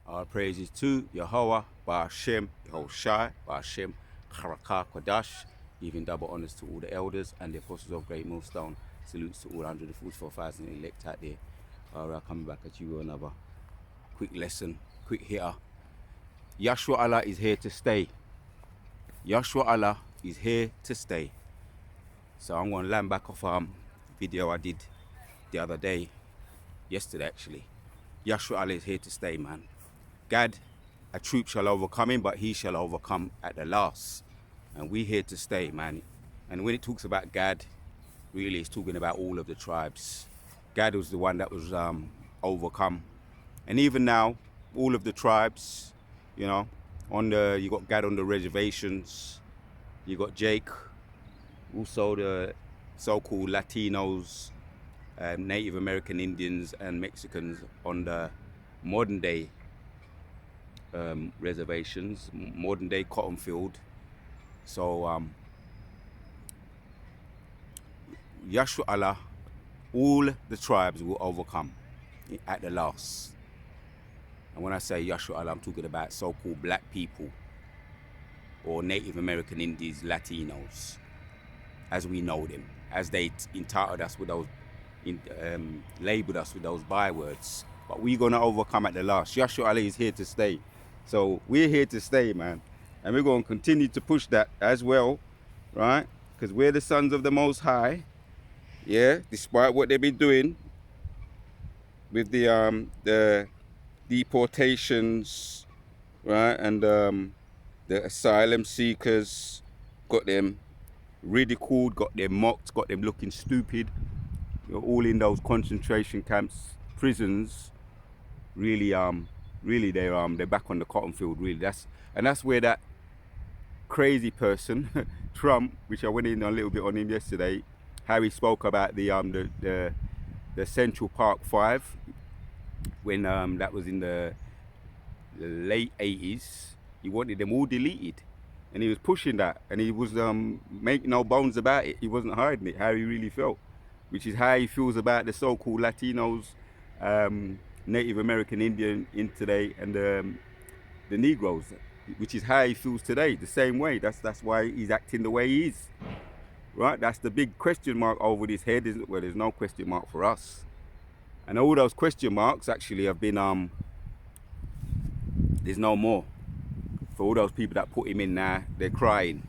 Our praises to Yahweh, Ba'ashem, Yehoshai, Ba'ashem, Charaka, Kodash, giving double honors to all the elders and the apostles of Great Millstone. Salutes to all 144,000 elect out there. Coming back at you with another quick lesson, quick hitter. Yahshua Allah is here to stay. Yahshua Allah is here to stay. So I'm going to land back off video I did the other day, yesterday actually. Yahshua Allah is here to stay, man. Gad, a troop shall overcome him, but he shall overcome at the last. And we here to stay, man. And when it talks about Gad, really it's talking about all of the tribes. Gad was the one that was overcome. And even now, all of the tribes, you know, you got Gad on the reservations, you got Jake, also the so-called Latinos, Native American Indians and Mexicans on the modern day reservations, modern day cotton field. So Yahshua Allah, all the tribes will overcome at the last. And when I say Yahshua Allah, I'm talking about so-called black people or Native American Indians, Latinos, as we know them, as they entitled us with those, labeled us with those bywords. But we're gonna overcome at the last. Yahshua Allah is here to stay. So we're here to stay, man. And we're gonna continue to push that as well, right? Because we're the sons of the Most High, yeah, despite what they've been doing with the deportations, right? And the asylum seekers, got them ridiculed, got them mocked, got them looking stupid. You're all in those concentration camps, prisons. Really, they're back on the cotton field. Really, that's where that crazy person, Trump, which I went in a little bit on him yesterday, how he spoke about the Central Park 5 when that was in the late 80s. He wanted them all deleted. And he was pushing that, and he was making no bones about it. He wasn't hiding it, how he really felt, which is how he feels about the so-called Latinos, Native American Indian in today, and the Negroes, which is how he feels today, the same way. That's why he's acting the way he is, right? That's the big question mark over his head. Well, there's no question mark for us. And all those question marks actually have been, there's no more. For all those people that put him in now, they're crying.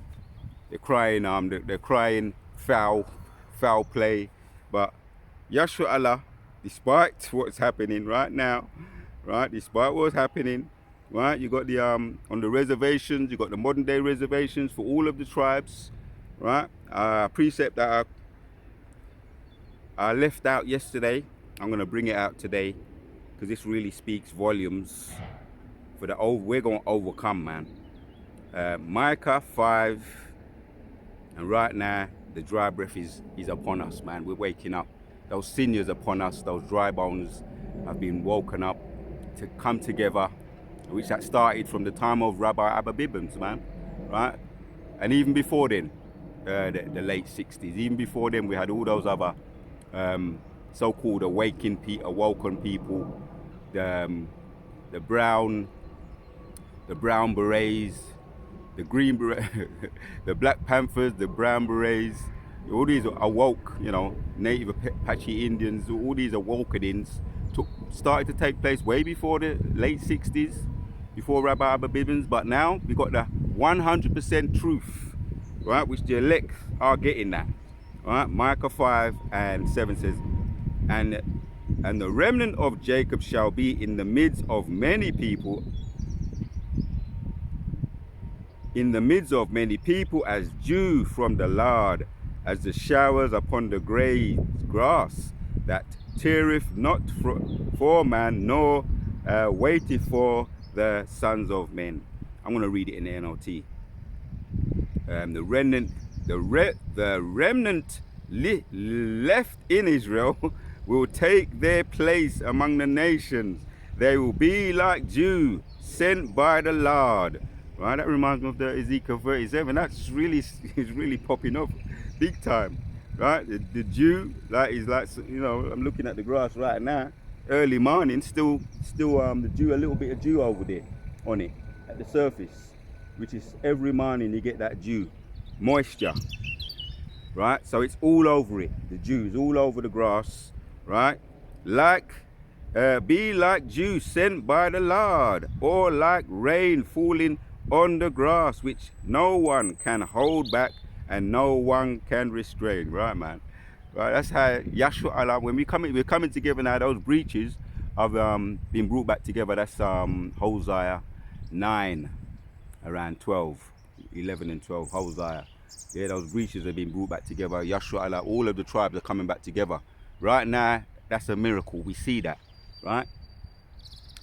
They're crying foul play. But Yahshua Allah, despite what's happening right now, right, despite what's happening, right, you got the on the reservations, you got the modern day reservations for all of the tribes, right? Precept that I left out yesterday, I'm gonna bring it out today, because this really speaks volumes. We're going to overcome, man. Micah 5, and right now the dry breath is upon us, man. We're waking up. Those sinews upon us, those dry bones have been woken up to come together, which that started from the time of Rabbi Abba Bibbins, man, right? And even before then, the late 60s, even before then, we had all those other so-called awoken people, the brown berets, the green beret, the Black Panthers, the brown berets, all these awoke, you know, Native Apache Indians, all these awakenings started to take place way before the late 60s, before Rabbi Abba Bibbins. But now we got the 100% truth, right, which the elect are getting that, right? Micah 5 and 7 says, and the remnant of Jacob shall be in the midst of many people, as dew from the Lord, as the showers upon the grey grass, that teareth not for man, nor waiteth for the sons of men. I'm going to read it in the NLT. The remnant left in Israel will take their place among the nations. They will be like dew sent by the Lord. Right, that reminds me of the Ezekiel 37. That's really popping up big time, right? The dew, like, is like, you know, I'm looking at the grass right now, early morning, still the dew, a little bit of dew over there on it at the surface, which is every morning you get that dew, moisture, right? So it's all over it. The dew is all over the grass, right? Like, be like dew sent by the Lord, or like rain falling on the grass, which no one can hold back and no one can restrain, right, man? Right, that's how Yahshua Allah, when we're coming together now, those breaches have been brought back together. That's Hosea 9, around 12, 11 and 12, Hosea. Yeah, those breaches have been brought back together. Yahshua Allah, all of the tribes are coming back together. Right now, that's a miracle. We see that, right?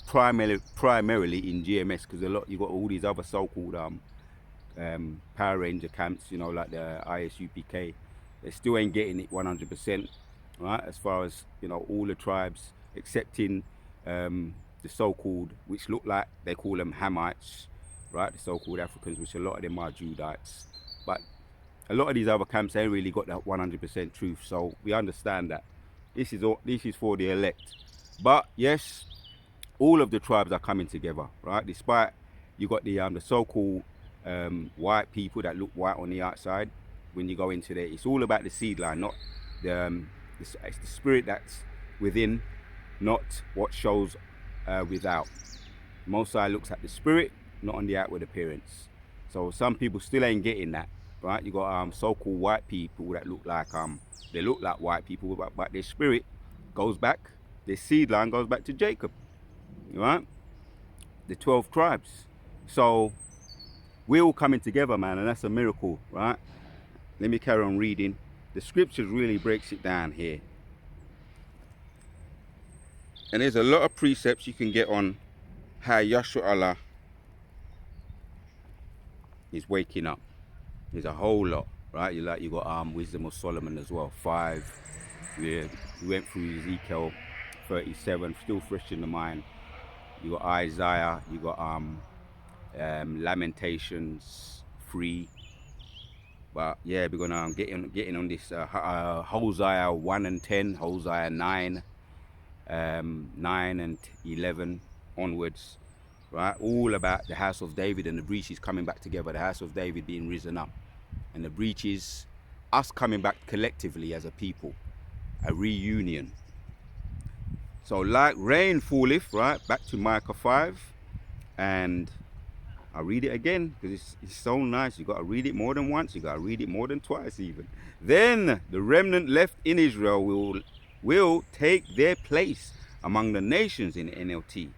Primarily in GMS, because you got all these other so-called Power Ranger camps, you know, like the ISUPK. They still ain't getting it 100%, right? As far as, you know, all the tribes, excepting the so-called, which look like, they call them Hamites, right? The so-called Africans, which a lot of them are Judites. But a lot of these other camps ain't really got that 100% truth. So we understand that this is for the elect. But yes, all of the tribes are coming together, right? Despite you got the so-called white people that look white on the outside. When you go into there, it's all about the seed line, not it's the spirit that's within, not what shows without. Most High looks at the spirit, not on the outward appearance. So some people still ain't getting that, right? You got so-called white people that look like they look like white people, but their spirit goes back, their seed line goes back to Jacob, right? The 12 tribes. So we're all coming together, man, and that's a miracle, right? Let me carry on reading. The scriptures really breaks it down here. And there's a lot of precepts you can get on how Yahshua Allah is waking up. There's a whole lot, right? You got Wisdom of Solomon as well, 5. Yeah, we went through Ezekiel 37, still fresh in the mind. You got Isaiah, you got Lamentations 3. But yeah, we're gonna getting on this Hosea 1 and 10, Hosea 9, 9 and 11 onwards, right? All about the house of David and the breaches coming back together, the house of David being risen up, and the breaches, us coming back collectively as a people, a reunion. So like rain falleth, right? Back to Micah 5, and I'll read it again because it's so nice. You got to read it more than once. You got to read it more than twice even. Then the remnant left in Israel will take their place among the nations in NLT.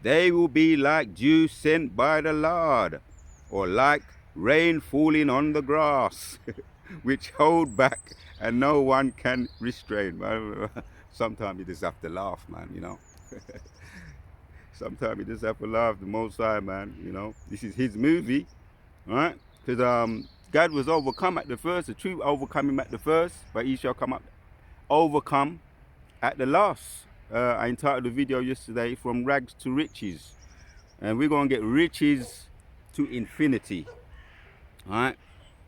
They will be like dew sent by the Lord, or like rain falling on the grass, which hold back and no one can restrain. Sometimes you just have to laugh, man, you know. Sometimes you just have to laugh. The Most High, man, you know. This is his movie, right? Because God was overcome at the first, the truth overcome him at the first, but he shall come up, overcome at the last. I entitled the video yesterday, From Rags to Riches. And we're going to get riches to infinity, right?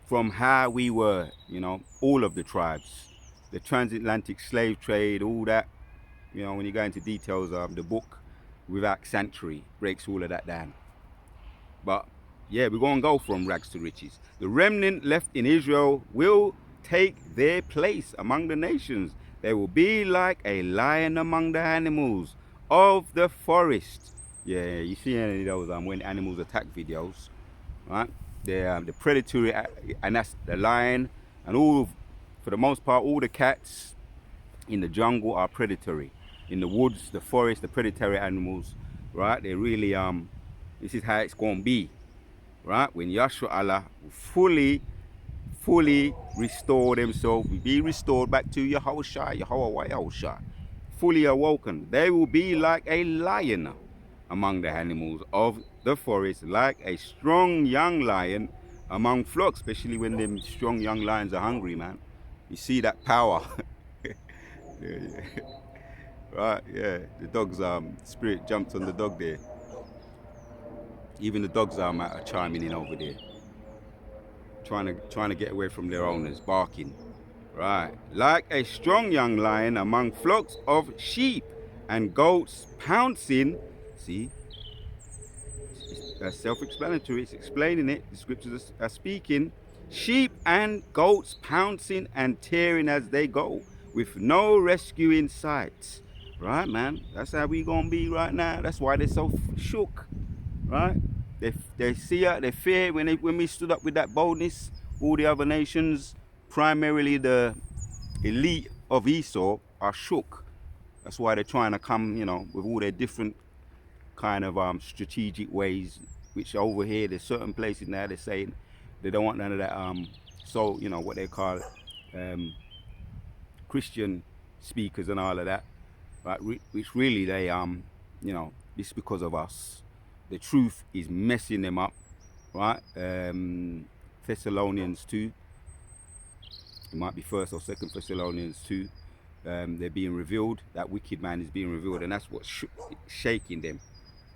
From how we were, you know, all of the tribes. The transatlantic slave trade, all that. You know, when you go into details of the book, Without Sanctuary, breaks all of that down. But yeah, we're going to go from rags to riches. The remnant left in Israel will take their place among the nations. They will be like a lion among the animals of the forest. Yeah, you see any of those when animals attack videos, right? They're the predatory, and that's the lion, and all, for the most part, all the cats in the jungle are predatory. In the woods, the forest, the predatory animals, right? They really, this is how it's going to be, right? When Yahshua Allah fully restore themselves, be restored back to Yahweh, fully awoken. They will be like a lion among the animals of the forest, like a strong young lion among flocks, especially when them strong young lions are hungry, man. You see that power. Yeah. Right, yeah, the dog's spirit jumped on the dog there. Even the dogs are chiming in over there, trying to get away from their owners, barking. Right, like a strong young lion among flocks of sheep, and goats pouncing. See, that's self-explanatory. It's explaining it. The scriptures are speaking. Sheep and goats pouncing and tearing as they go, with no rescue in sight. Right, man? That's how we gonna be right now. That's why they're so shook. Right? They see it, they fear when we stood up with that boldness. All the other nations, primarily the elite of Esau, are shook. That's why they're trying to come, with all their different kind of strategic ways. Which over here, there's certain places now they're saying they don't want none of that. So what they call Christian speakers and all of that, right? Which really they it's because of us. The truth is messing them up, right? Thessalonians 2. It might be 1st or 2nd Thessalonians 2. They're being revealed. That wicked man is being revealed, and that's what's shaking them,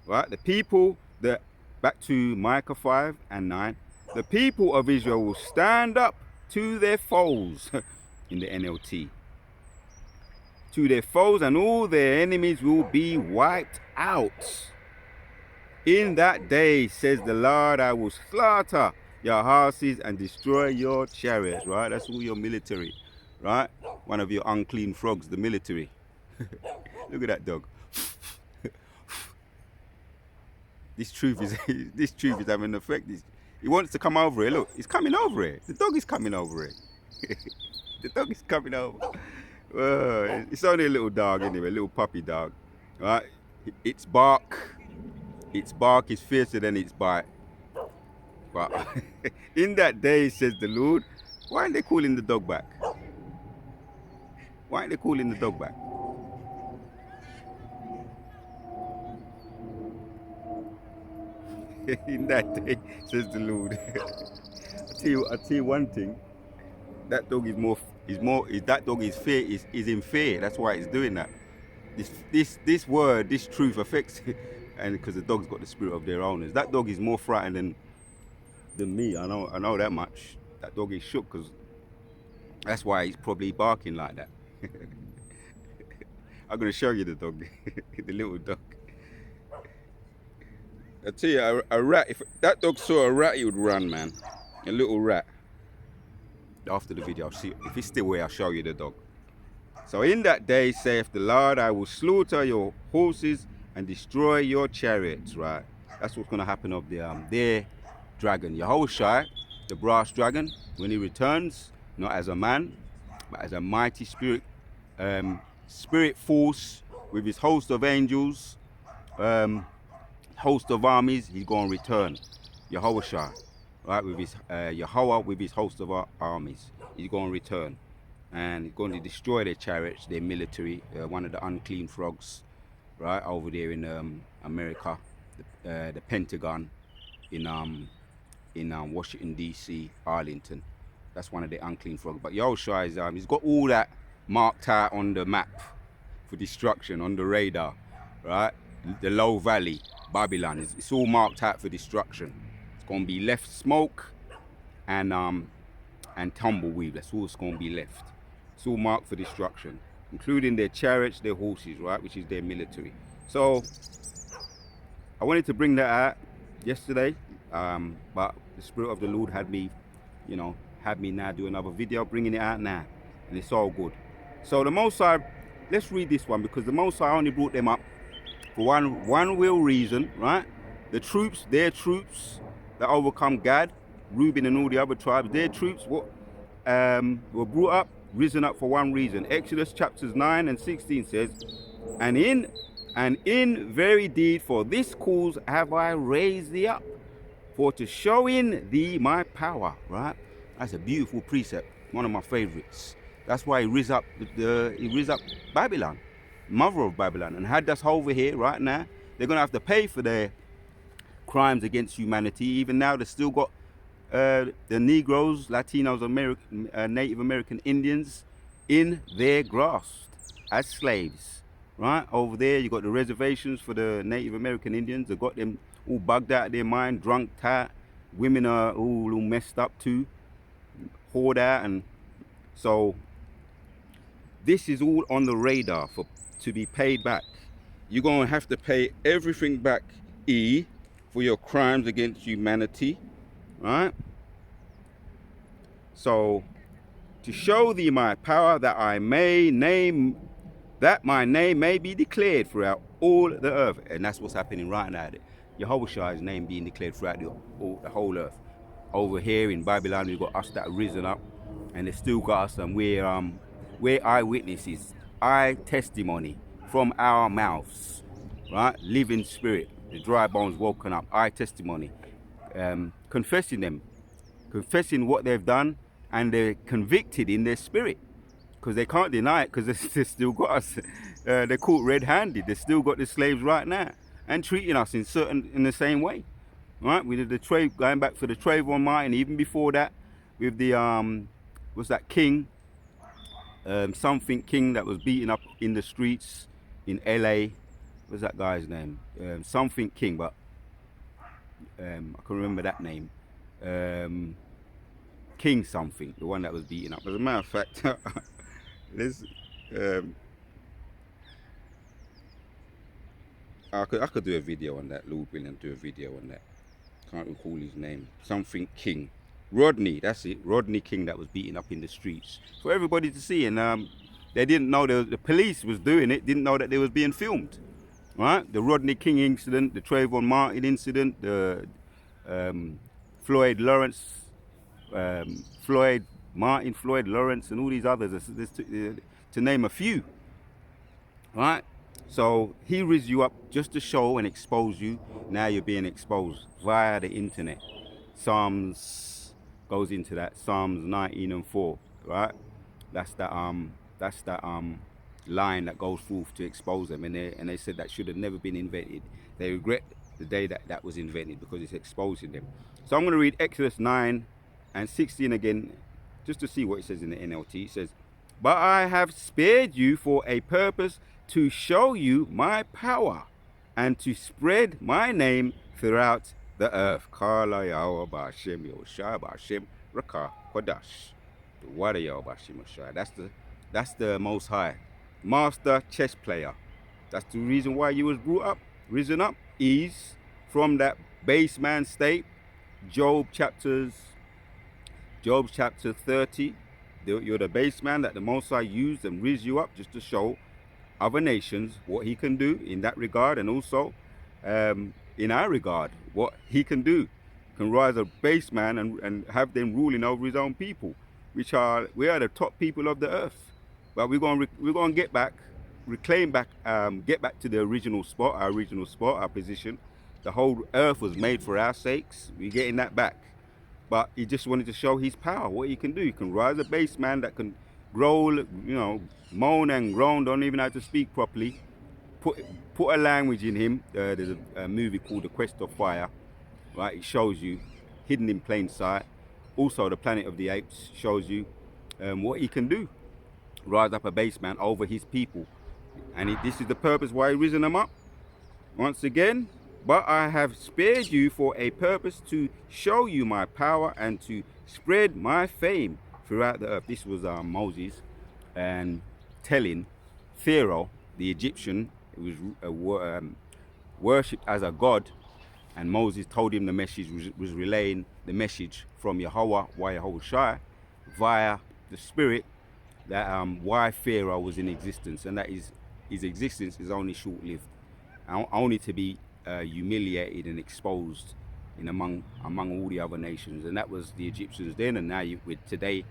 right? The people that, back to Micah 5 and 9, the people of Israel will stand up to their foes in the NLT. To their foes, and all their enemies will be wiped out. In that day, says the Lord, I will slaughter your horses and destroy your chariots, right? That's all your military, right? One of your unclean frogs, the military. Look at that dog. This truth is having an effect. He wants to come over here. Look, he's coming over here. The dog is coming over here. The dog is coming over. It's only a little dog anyway, a little puppy dog, right? Its bark is fiercer than its bite. But in that day, says the Lord, why aren't they calling the dog back? Why aren't they calling the dog back? In that day, says the Lord. I tell you one thing. That dog is in fear. That's why it's doing that. This word, this truth affects it, and because the dog's got the spirit of their owners. That dog is more frightened than me. I know that much. That dog is shook, because that's why he's probably barking like that. I'm gonna show you the dog, the little dog. I tell you, a rat. If that dog saw a rat, he would run, man. A little rat. After the video, I'll see if he's still here. I'll show you the dog. So in that day, saith the Lord, I will slaughter your horses and destroy your chariots. Right? That's what's gonna happen of their dragon, Yahushua, the brass dragon, when he returns, not as a man, but as a mighty spirit force with his host of angels, host of armies. He's going to return, Yahushua, right, with his Yahweh, with his host of armies. He's going to return, and he's going to destroy their chariots, their military. One of the unclean frogs, right, over there in America, the Pentagon, in Washington D.C., Arlington. That's one of the unclean frogs. But Yahushua is he's got all that marked out on the map for destruction, on the radar, right? The Low Valley, Babylon, it's all marked out for destruction. It's going to be left smoke and tumbleweed. That's all it's going to be left. It's all marked for destruction, including their chariots, their horses, right, which is their military. So I wanted to bring that out yesterday, but the Spirit of the Lord had me now do another video, bringing it out now, and it's all good. So the Most High, let's read this one, because the Most High only brought them up for one real reason, right? Their troops that overcome Gad, Reuben, and all the other tribes, their troops were brought up, risen up for one reason. Exodus chapters 9 and 16 says, and in very deed for this cause have I raised thee up, for to show in thee my power, right? That's a beautiful precept, one of my favorites. That's why he raised up Babylon, mother of Babylon, and had us over here right now. They're gonna have to pay for their crimes against humanity. Even now, they've still got the Negroes, Latinos, Native American Indians in their grasp as slaves, right? Over there, you got the reservations for the Native American Indians. They've got them all bugged out of their mind, drunk, tight. Women are all messed up too, whored out, and so this is all on the radar to be paid back. you're going to have to pay everything back, E, for your crimes against humanity, right? So, to show thee my power, that my name may be declared throughout all the earth. And that's what's happening right now. Yahushua name being declared throughout the whole earth. Over here in Babylon, we've got us that are risen up, and they still got us, and we're eyewitnesses, eye testimony from our mouths, right? Living spirit, the dry bones woken up, eye testimony, confessing what they've done, and they're convicted in their spirit, because they can't deny it, because they still got us. They're caught red-handed. They still got the slaves right now, and treating us in the same way, right? We did the trade, going back for the Trayvon Martin, even before that, with the what's that king? Something king that was beaten up in the streets in LA. What's that guy's name? Something king, but I can remember that name. King something, the one that was beaten up. As a matter of fact, I could do a video on that. Lord willing, do a video on that. Can't recall his name. Something King. Rodney, that's it. Rodney King, that was beaten up in the streets for everybody to see, and they didn't know the police was doing it. Didn't know that they was being filmed. Right? The Rodney King incident, the Trayvon Martin incident, the Floyd Lawrence. Floyd Lawrence, and all these others, to name a few, right? So he riz you up just to show and expose you. Now you're being exposed via the internet. Psalms goes into that. Psalms 19:4, right? That's that line that goes forth to expose them, and they said that should have never been invented. They regret the day that was invented, because it's exposing them. So I'm going to read Exodus 9:16 again, just to see what it says in the NLT. It says, "But I have spared you for a purpose, to show you my power and to spread my name throughout the earth." Kala Yahweh Ba'Shem Yoshai Ba'Shem Rakah Kodash. The Wada Yahweh Ba'Shem Yoshai. That's the Most High, master chess player. That's the reason why you was risen up, is from that base man state. Job chapter 30, you're the base man that the Most High used and raised you up just to show other nations what he can do in that regard, and also in our regard, what he can do. Can rise a base man and have them ruling over his own people, we are the top people of the earth. But we're going to get back, reclaim back, get back to the original spot, our position. The whole earth was made for our sakes. We're getting that back. But he just wanted to show his power, what he can do. He can rise a base man that can growl, moan and groan, don't even have to speak properly. Put a language in him. There's a movie called The Quest of Fire, right? It shows you, hidden in plain sight. Also, The Planet of the Apes shows you what he can do. Rise up a base man over his people. And this is the purpose why he risen them up. Once again, "But I have spared you for a purpose, to show you my power and to spread my fame throughout the earth." This was Moses and telling Pharaoh, the Egyptian, who was worshipped as a god, and Moses told him the message, was relaying the message from Yahweh, Yahushua, via the Spirit, that why Pharaoh was in existence, and that his existence is only short-lived, only to be humiliated and exposed among all the other nations. And that was the Egyptians then, and now with today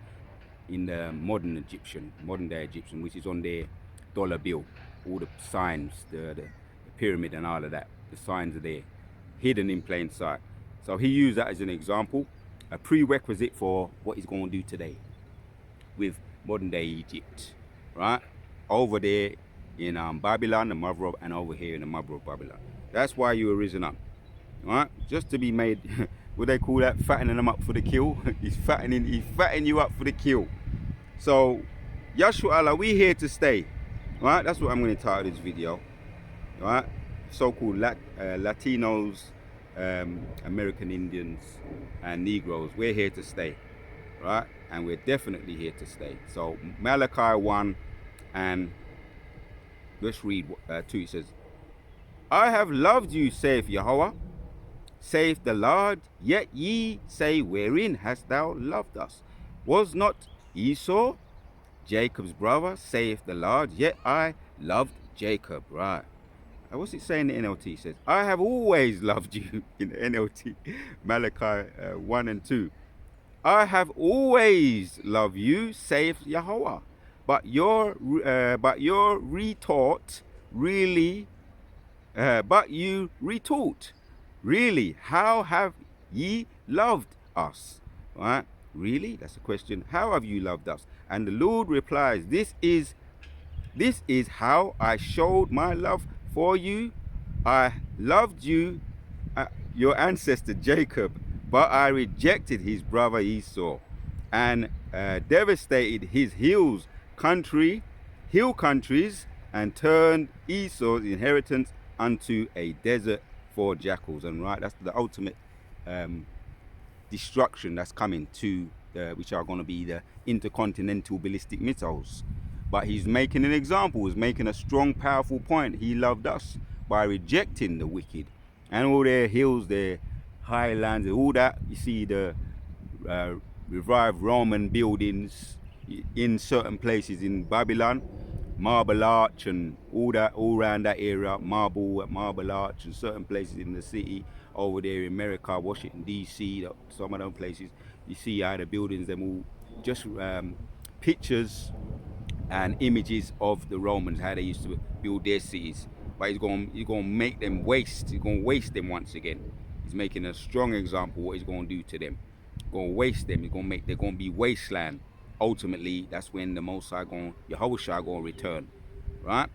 in the modern day Egyptian, which is on their dollar bill, all the signs, the pyramid and all of that, the signs are there, hidden in plain sight. So he used that as an example, a prerequisite for what he's going to do today with modern day Egypt, right? Over there in Babylon, the mother of, and over here in the mother of Babylon. That's why you were risen up, right? Just to be made, what they call that, fattening them up for the kill. He's fattening you up for the kill. So, Yahshua Allah, we here to stay, right? That's what I'm going to title this video, right? So-called Latinos, American Indians, and Negroes, we're here to stay, right? And we're definitely here to stay. So, Malachi 1, and let's read 2. It says, I have loved you, saith Yahweh, saith the Lord. Yet ye say, wherein hast thou loved us? Was not Esau Jacob's brother, saith the Lord? Yet I loved Jacob. Right. What's it saying in the NLT? It says, I have always loved you in the NLT. Malachi 1 and 2. I have always loved you, saith Yahweh. But your retort really, but you retort, really, how have ye loved us? Right? Really? That's a question. How have you loved us? And the Lord replies, This is how I showed my love for you. I loved you, your ancestor Jacob, but I rejected his brother Esau, and devastated his hill countries, and turned Esau's inheritance unto a desert for jackals. And right, that's the ultimate destruction that's coming to, which are going to be the intercontinental ballistic missiles. But he's making an example, he's making a strong, powerful point. He loved us by rejecting the wicked and all their hills, their highlands, all that. You see the revived Roman buildings in certain places in Babylon, Marble Arch and all that, all around that area, Marble Arch and certain places in the city, over there in America, Washington DC, some of those places. You see how the buildings, them all just pictures and images of the Romans, how they used to build their cities. But he's going to make them waste. He's going to waste them once again. He's making a strong example of what he's going to do to them. He's going to waste them. They're going to be wasteland. Ultimately, that's when the Most High Yahushua going to return, right?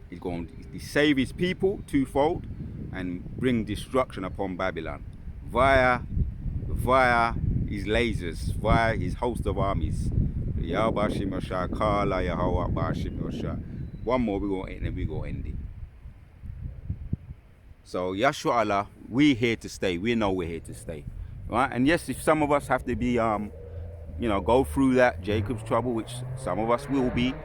He's going to save his people twofold and bring destruction upon Babylon via his lasers, via his host of armies. One more, we're going to end, and we're going to end it. So, Yahshua Allah, we're here to stay. We know we're here to stay, right? And yes, if some of us have to be, go through that Jacob's trouble, which some of us will be,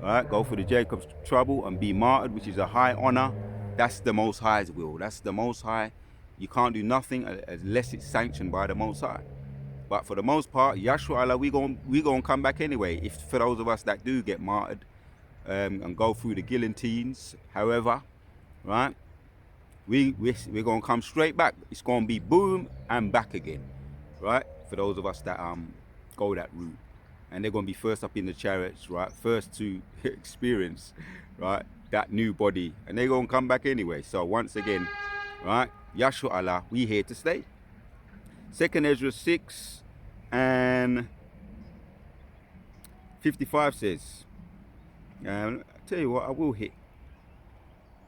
right? Go through the Jacob's trouble and be martyred, which is a high honor. That's the Most High's will. That's the Most High. You can't do nothing unless it's sanctioned by the Most High. But for the most part, Yahshua Allah, we gonna come back anyway. If for those of us that do get martyred and go through the guillotines, however, right? We're gonna come straight back. It's gonna be boom and back again, right? For those of us that go that route, and they're gonna be first up in the chariots, right? First to experience, right, that new body, and they're gonna come back anyway. So once again, right, Yahshua Allah, we here to stay. 2nd Ezra 6 and 55 says, I tell you what, I will get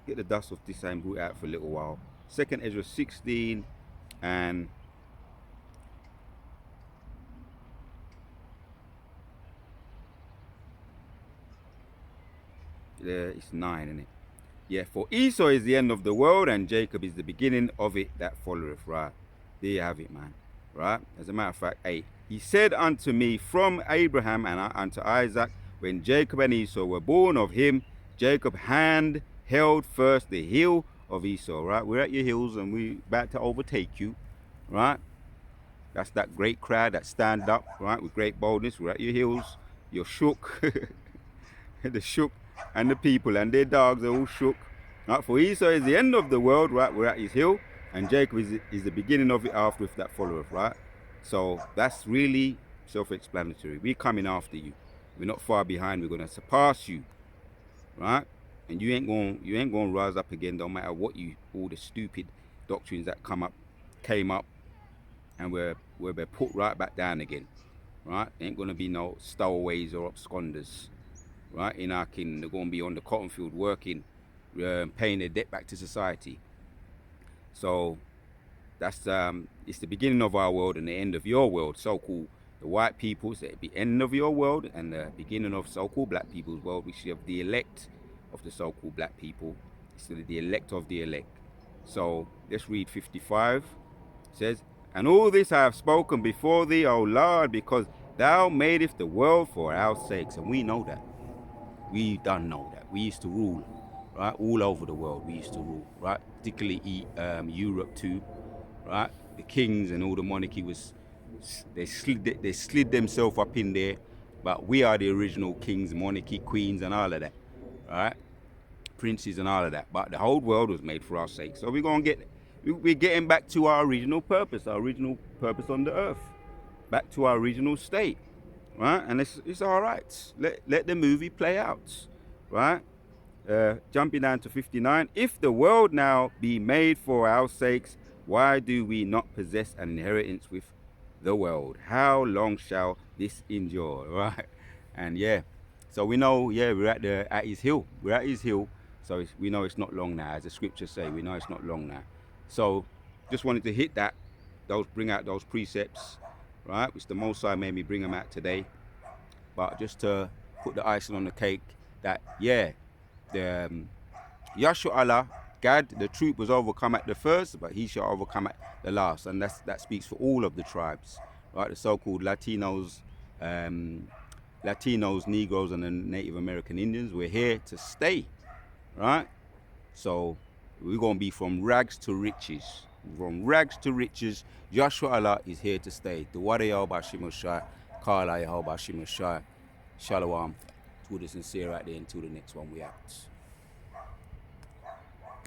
the dust off this and boot out for a little while. 2nd Ezra 16 and it's 9, isn't it? Yeah, for Esau is the end of the world, and Jacob is the beginning of it that followeth. Right, there you have it, man. Right, as a matter of fact, hey, he said unto me from Abraham and unto Isaac, when Jacob and Esau were born of him, Jacob's hand held first the heel of Esau. Right, we're at your heels and we about to overtake you. Right, that's that great crowd that stand up, right, with great boldness. We're at your heels. You're shook. The shook and the people and their dogs are all shook. Right, for Esau is the end of the world, right? We're at his hill, and Jacob is the beginning of it after if that followeth, right? So that's really self-explanatory. We're coming after you. We're not far behind. We're gonna surpass you, right? And you ain't gonna rise up again, no matter what all the stupid doctrines that came up, and we're put right back down again, right? Ain't gonna be no stowaways or absconders. Right, in our kingdom, they're going to be on the cotton field working, paying their debt back to society. So that's it's the beginning of our world and the end of your world, so-called the white people. So the end of your world and the beginning of so-called black people's world, which is the elect of the so-called black people. It's the elect of the elect. So let's read 55. It says, and all this I have spoken before thee, O Lord, because thou madest the world for our sakes. And we know that. We done know that. We used to rule. right? All over the world we used to rule, right? Particularly Europe too, right? The kings and all the monarchy was they slid themselves up in there, but we are the original kings, monarchy, queens, and all of that, right? Princes and all of that. But the whole world was made for our sake. So we're getting back to our original purpose on the earth, back to our original state, right? And it's all right. Let the movie play out, right? Jumping down to 59. If the world now be made for our sakes, why do we not possess an inheritance with the world? How long shall this endure, right? And yeah, so we know, yeah, we're at his hill. We're at his hill, so we know it's not long now. As the scriptures say, we know it's not long now. So just wanted to hit that, bring out those precepts, right? Which the Most High made me bring them out today. But just to put the icing on the cake, that yeah, the Yahshua Allah, God, the truth was overcome at the first, but he shall overcome at the last. And that speaks for all of the tribes, right? The so-called Latinos, Negroes, and the Native American Indians. We're here to stay, right? So we're going to be from rags to riches. From rags to riches, Yahshua Allah is here to stay. The Wada Yahweh Shai, Kala Yahweh Shai, Shalom. To the sincere right there until the next one we out.